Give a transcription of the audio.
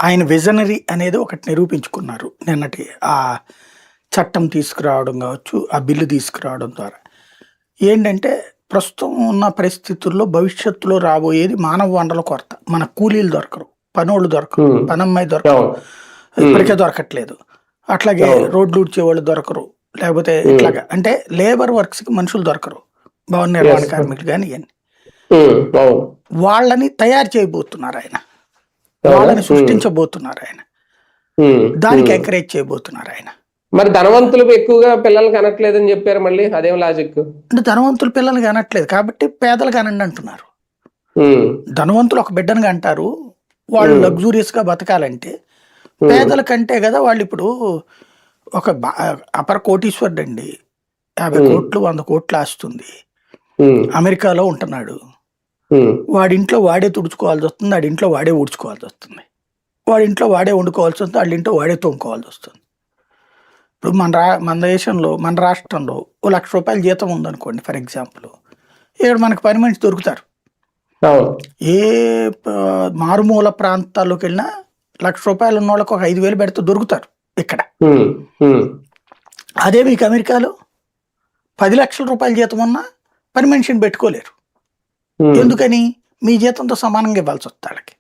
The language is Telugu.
ఆయన విజనరీ అనేది ఒకటి నిరూపించుకున్నారు నిన్నటి ఆ చట్టం తీసుకురావడం కావచ్చు, ఆ బిల్లు తీసుకురావడం ద్వారా. ఏంటంటే ప్రస్తుతం ఉన్న పరిస్థితుల్లో భవిష్యత్తులో రాబోయేది మానవ వనరుల కొరత. మన కూలీలు దొరకరు, పనోళ్ళు దొరకరు, పనమ్మాయి దొరకరు, ఇప్పటికే దొరకట్లేదు. అట్లాగే రోడ్లు ఊడ్చేవాళ్ళు దొరకరు, లేకపోతే ఇట్లాగా అంటే లేబర్ వర్క్స్కి మనుషులు దొరకరు, భవన నిర్మాణ కార్మికులు కానీ ఇవన్నీ. వాళ్ళని తయారు చేయబోతున్నారు ఆయన, వాళ్ళని సృష్టించబోతున్నారు ఆయన, దానికి ఎంకరేజ్ చేయబోతున్నారు ఆయన. మరి ధనవంతులు ఎక్కువగా పిల్లలకి అనట్లేదని చెప్పారు, మళ్ళీ అదేం లాజిక్? అంటే ధనవంతులు పిల్లలకి అనట్లేదు కాబట్టి పేదలకు అనండి అంటున్నారు. ధనవంతులు ఒక బిడ్డను అంటారు, వాళ్ళు లగ్జూరియస్ గా బతకాలంటే. పేదల కంటే కదా వాళ్ళు ఇప్పుడు ఒక అపర కోటీశ్వరుడు అండి, 50 కోట్లు 100 కోట్లు ఆస్తుంది, అమెరికాలో ఉంటున్నాడు. వాడింట్లో వాడే తుడుచుకోవాల్సి వస్తుంది, వాడింట్లో వాడే ఊడ్చుకోవాల్సి వస్తుంది, వాడింట్లో వాడే వండుకోవాల్సి వస్తుంది, వాళ్ళింట్లో వాడే తోముకోవాల్సి వస్తుంది. ఇప్పుడు మన దేశంలో మన రాష్ట్రంలో ఓ ₹1,00,000 జీతం ఉందనుకోండి ఫర్ ఎగ్జాంపుల్, ఇక్కడ మనకు పని మనిషి దొరుకుతారు. ఏ మారుమూల ప్రాంతాల్లోకి వెళ్ళినా ₹1,00,000 ఉన్న వాళ్ళకి ఒక 5,000 పెడితే దొరుకుతారు ఇక్కడ. అదే మీకు అమెరికాలో 10 లక్షల రూపాయల జీతం ఉన్నా పని మనిషిని పెట్టుకోలేరు. ఎందుకని? మీ జీతంతో సమానంగా ఇవ్వాల్సి వస్తుంది వాళ్ళకి.